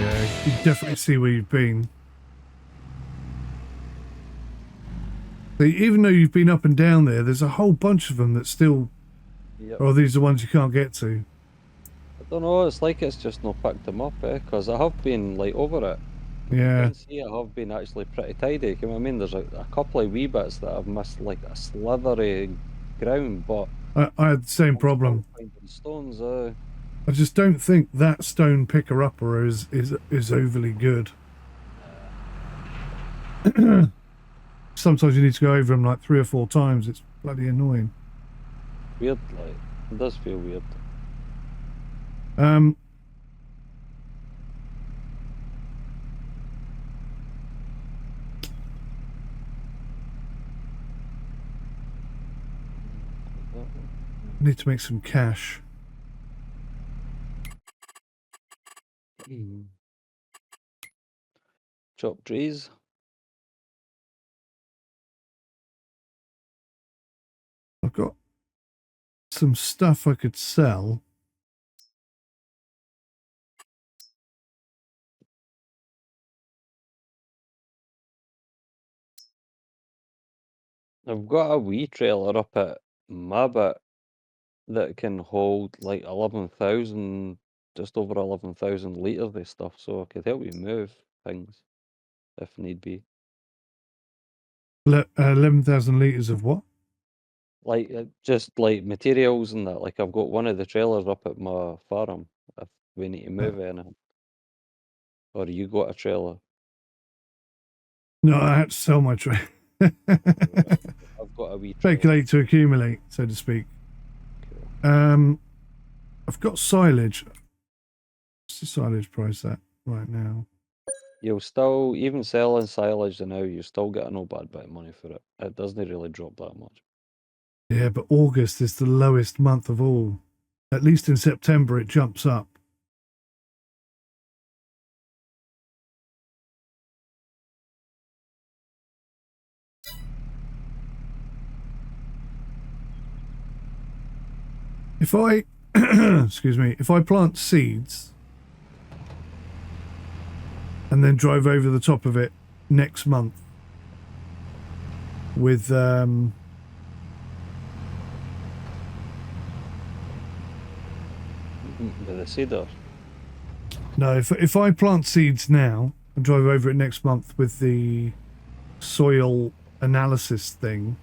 Yeah, you can definitely see where you've been. So even though you've been up and down there, there's a whole bunch of them that still... Yep. Oh, these are ones you can't get to. I don't know, it's like it's just not picked them up, because I have been, like, over it. You Yeah. can see I have been actually pretty tidy, you know what I mean? There's a couple of wee bits that I've missed, like a slithery ground, but I had the same I'm still problem. finding stones, I just don't think that stone picker-upper is overly good. Sometimes you need to go over them like 3 or 4 times. It's bloody annoying. weird, like, it does feel weird. Um, I need to make some cash. Chop trees. I've got some stuff I could sell. I've got a wee trailer up at my bit that can hold like 11,000, just over 11,000 litres of stuff, so I could help you move things if need be. 11,000 litres of what? Like, just like materials and that. Like, I've got one of the trailers up at my farm if we need to move anything. Or you got a trailer. No, I had to sell my trade. I've got a wee trailer. Speculate to accumulate, so to speak. Cool. I've got silage. What's the silage price at right now? You'll still, even selling silage now, you still get a no bad bit of money for it. It doesn't really drop that much. Yeah, but August is the lowest month of all. At least in September, it jumps up. If I, excuse me, if I plant seeds and then drive over the top of it next month with The cedar. no, if I plant seeds now and drive over it next month with the soil analysis thing,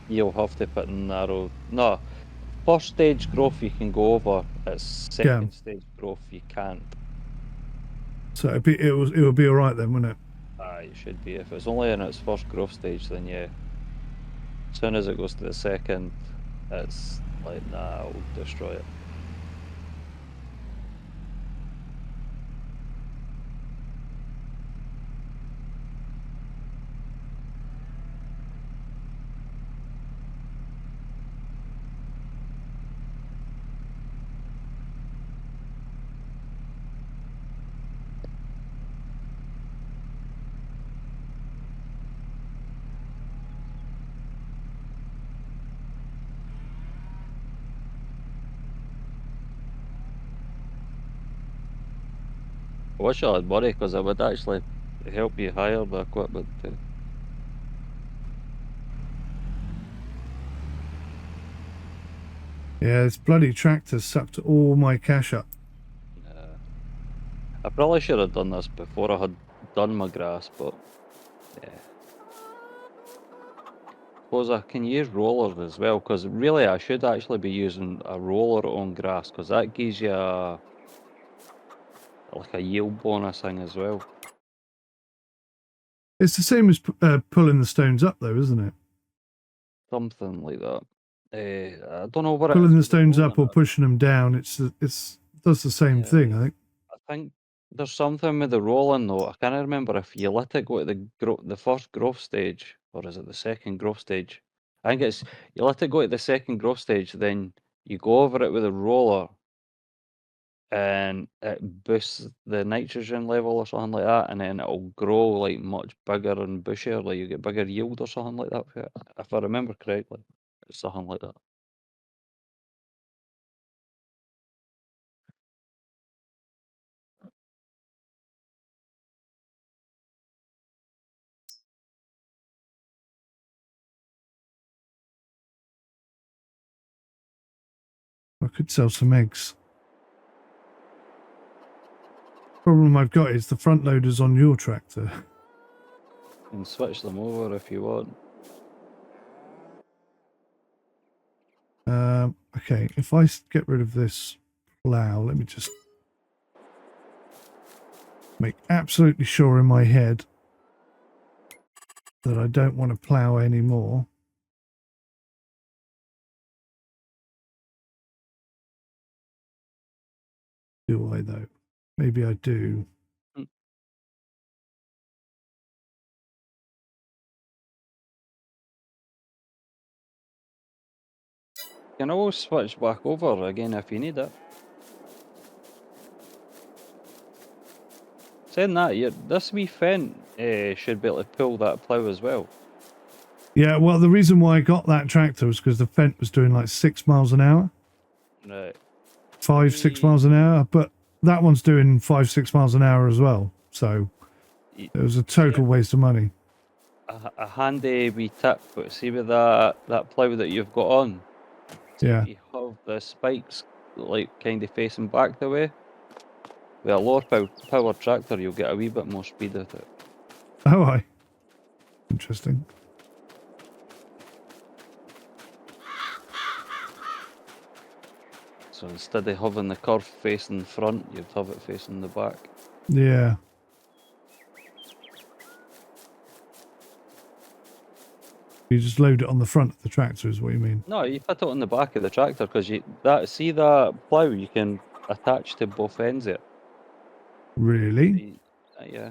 You'll have to put narrow. No, first stage growth you can go over. It's second stage growth you can't. so it will be all right then, wouldn't it? It should be. If it's only in its first growth stage, then yeah. As soon as it goes to the second, it's like, nah, it'll destroy it. I wish I had money because I would actually help you hire the equipment too. Yeah, this bloody tractor sucked all my cash up. I probably should have done this before I had done my grass, but yeah. Suppose I can use rollers as well, because really I should actually be using a roller on grass, because that gives you like a yield bonus thing as well. It's the same as pulling the stones up, though, isn't it? Something like that. I don't know what it Pulling is the with the stones up rolling. or pushing them down, it does the same thing, I think. I think there's something with the rolling though. I can't remember if you let it go to the first growth stage, or is it the second growth stage? I think it's you let it go to the second growth stage, then you go over it with a roller, and it boosts the nitrogen level or something like that, and then it'll grow like much bigger and bushier, like you get bigger yield or something like that. If I remember correctly, it's something like that. I could sell some eggs. Problem I've got is the front loader's on your tractor. You can switch them over if you want. Okay, if I get rid of this plough, let me just make absolutely sure in my head that I don't want to plough anymore. Do I though? Maybe I do. Mm. You can always switch back over again if you need it. Saying that, this wee Fent should be able to pull that plough as well. Yeah, well, the reason why I got that tractor was because the Fent was doing like 6 miles an hour. Right. 5-6 miles an hour, but that one's doing 5-6 miles an hour as well. So it was a total waste of money. A handy wee tip, but see with that plough that you've got on. Yeah. If you have the spikes like kind of facing back the way, with a lower power tractor, you'll get a wee bit more speed with it. Oh, aye. Interesting. So instead of having the curve facing front, you'd have it facing the back. Yeah. You just load it on the front of the tractor is what you mean? No, you put it on the back of the tractor because see that plough you can attach to both ends of it. Really? Yeah.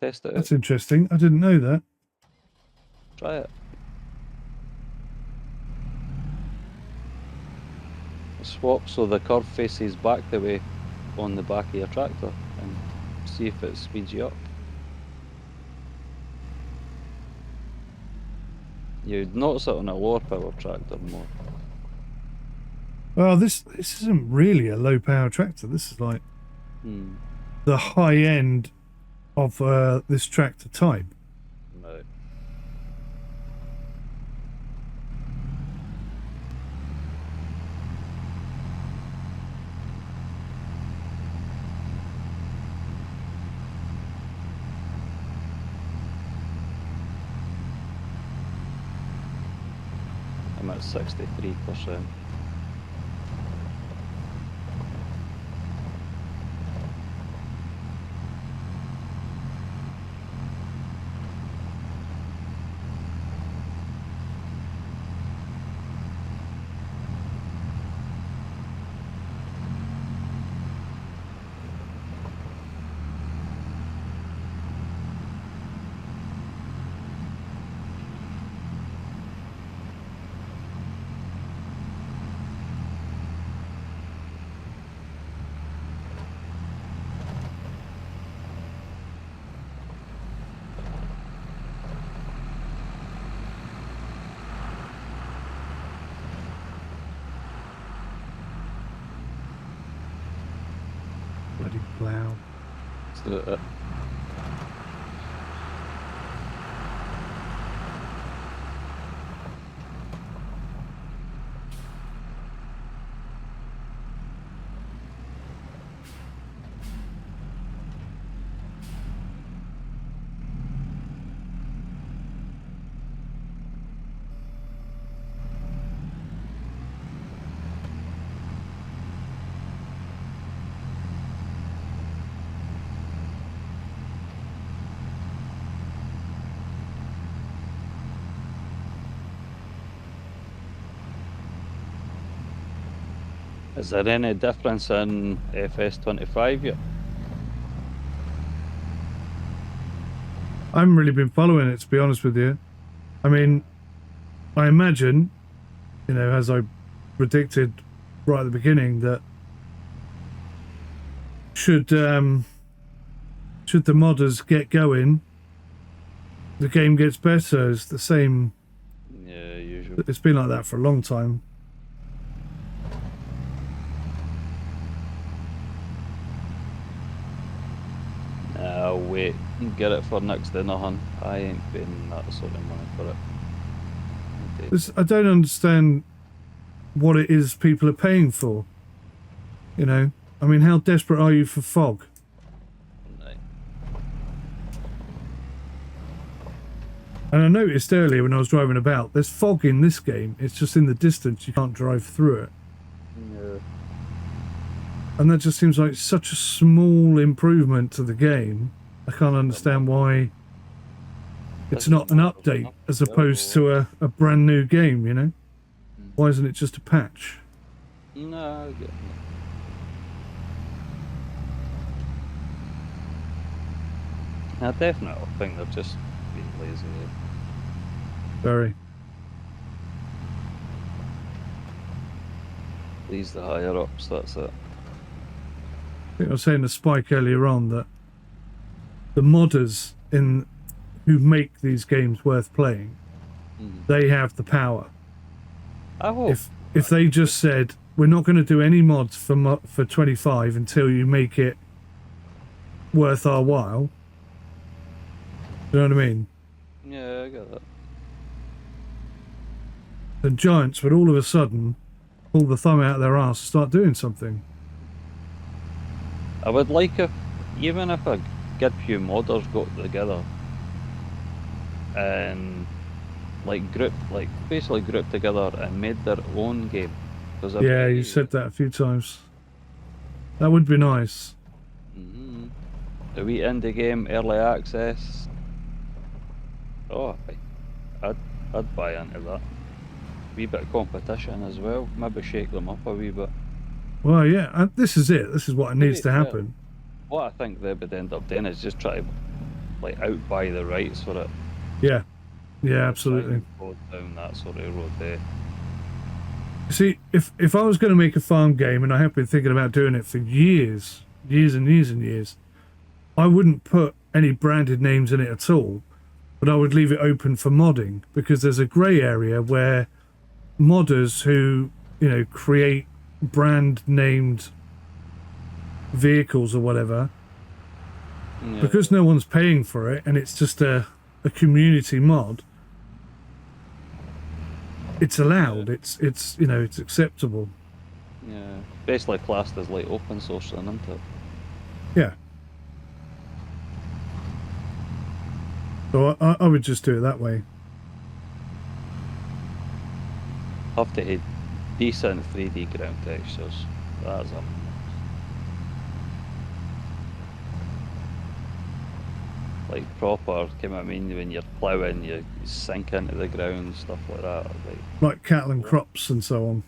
Test it That's out. interesting. I didn't know that. Try it. Swap so the curve faces back the way on the back of your tractor and see if it speeds you up. You'd notice it on a lower power tractor more. Well, this isn't really a low power tractor. This is like the high end of this tractor type. Right. I'm at 63%. Bloody plough. So, is there any difference in FS25 yet? I haven't really been following it, to be honest with you. I mean, I imagine, you know, as I predicted right at the beginning, that should the modders get going, the game gets better. It's the same. Yeah, usually. It's been like that for a long time. Wait, get it for next to nothing. I ain't paying that sort of money for it. I don't understand what it is people are paying for. You know, I mean, how desperate are you for fog? Right. And I noticed earlier when I was driving about, there's fog in this game. It's just in the distance. You can't drive through it. Yeah. And that just seems like such a small improvement to the game. I can't understand why it's not an update as opposed to a brand new game, you know? Why isn't it just a patch? No, I get it. I definitely think they're just being lazy. Very. Please the higher ups, that's it. I think I was saying to Spike earlier on that the modders who make these games worth playing, they have the power. I hope. If they just said, we're not going to do any mods for 25 until you make it worth our while. You know what I mean? Yeah, I get that. The giants would all of a sudden pull the thumb out of their ass and start doing something. I would like if, even if a good few modders got together and basically grouped together and made their own game. Yeah, you said that a few times. That would be nice. A wee indie game, early access. Oh, I'd buy into that. Wee bit of competition as well. Maybe shake them up a wee bit. Well, yeah, this is it. This is what needs to happen. What I think they would end up doing is just try to outbuy the rights for it. Yeah, yeah, absolutely. Go down that sort of road there. See, if I was going to make a farm game, and I have been thinking about doing it for years and years, I wouldn't put any branded names in it at all, but I would leave it open for modding, because there's a grey area where modders who, you know, create brand named vehicles or whatever, because no one's paying for it and it's just a community mod, it's allowed. It's you know, it's acceptable. Yeah, basically classed as like open source, then, isn't it? Yeah. So I would just do it that way. Have to hit decent 3D ground textures. That's a proper, I mean, when you're ploughing, you sink into the ground, stuff like that. Like cattle and crops and so on.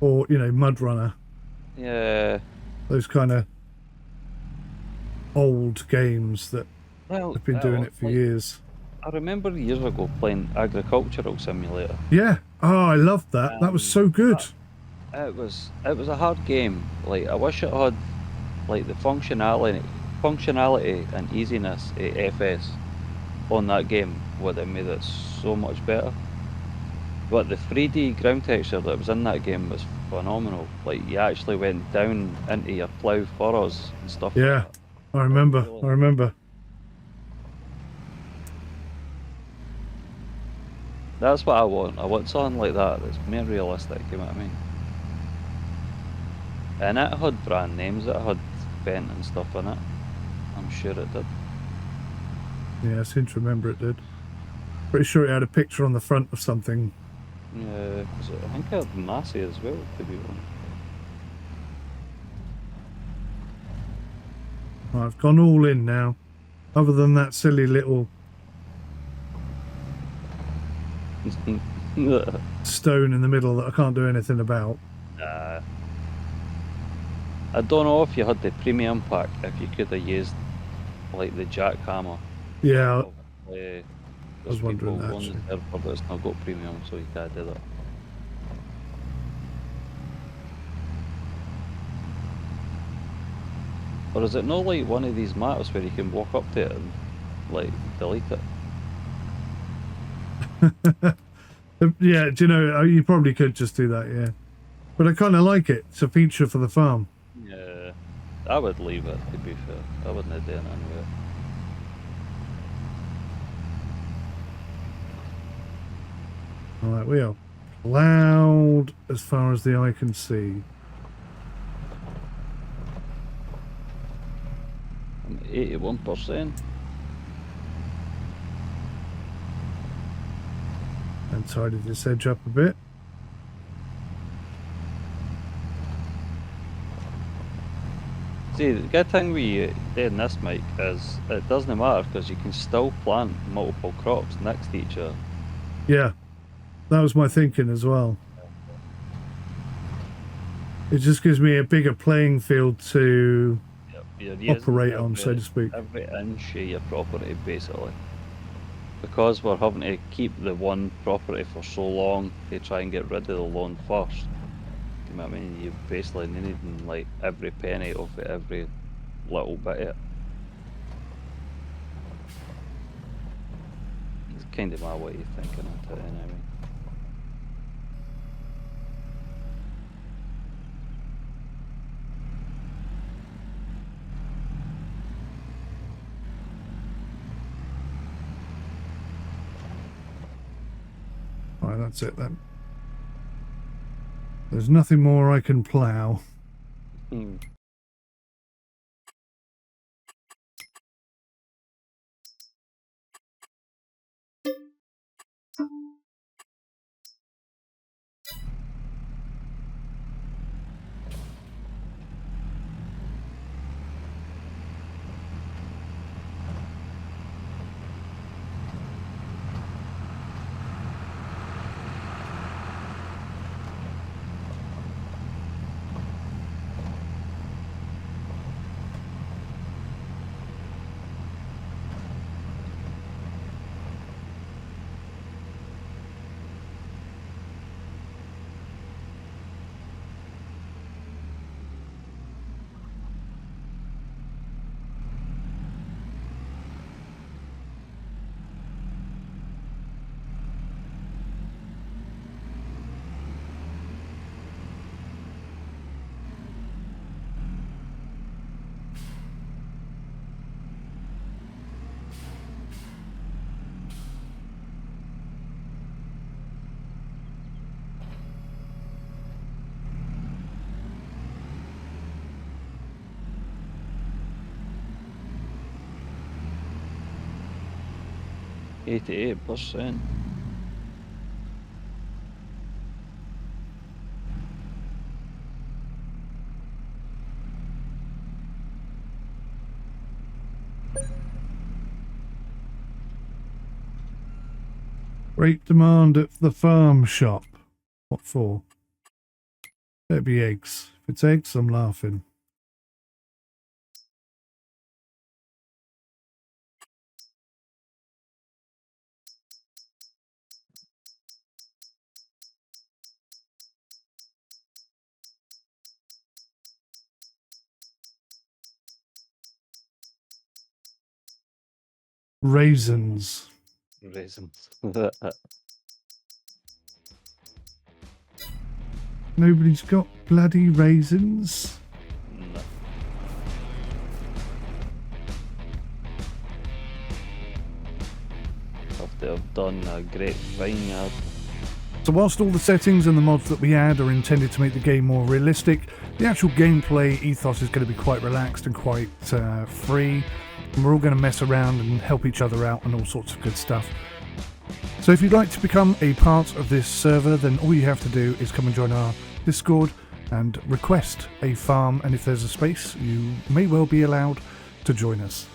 Or, you know, Mud Runner. Yeah. Those kind of old games that have been doing it for years. I remember years ago playing Agricultural Simulator. Yeah. Oh, I loved that. That was so good. It was a hard game. Like, I wish it had like the functionality and easiness of FS on that game would have made it so much better. But the 3D ground texture that was in that game was phenomenal. Like, you actually went down into your plough furrows and stuff. Yeah, like that. I remember. That's what I want. I want something like that that's more realistic, you know what I mean? And it had brand names, it had vent and stuff in it. I'm sure it did. Yeah, I seem to remember it did. Pretty sure it had a picture on the front of something. Yeah, I think it had Massey as well, to be honest. I've gone all in now. Other than that silly little stone in the middle that I can't do anything about. I don't know if you had the premium pack, if you could have used like the jackhammer. Yeah, I was wondering that. But it's not got premium, so you can't do that. Or is it not like one of these maps where you can walk up to it and like delete it? Yeah, do you know, you probably could just do that, yeah. But I kind of like it. It's a feature for the farm. Yeah, I would leave it, to be fair. I wouldn't have done it anyway. All right, we are Loud as far as the eye can see. I'm 81%. And tidied this edge up a bit. See, the good thing with doing this, Mike, is it doesn't matter because you can still plant multiple crops next to each other. Yeah, that was my thinking as well. It just gives me a bigger playing field to operate on, so to speak. Every inch of your property, basically. Because we're having to keep the one property for so long to try and get rid of the loan first. You know what I mean? You basically needing like every penny of it, every little bit of it. It's kind of my way of thinking of it anyway. Right, that's it then. There's nothing more I can plough. %. Great demand at the farm shop. What for? It'd be eggs. If it's eggs, I'm laughing. Raisins. Raisins. Nobody's got bloody raisins. No. Have to have done a great vineyard. So whilst all the settings and the mods that we add are intended to make the game more realistic, the actual gameplay ethos is going to be quite relaxed and quite free. And we're all going to mess around and help each other out and all sorts of good stuff. So if you'd like to become a part of this server, then all you have to do is come and join our Discord and request a farm, and if there's a space, you may well be allowed to join us.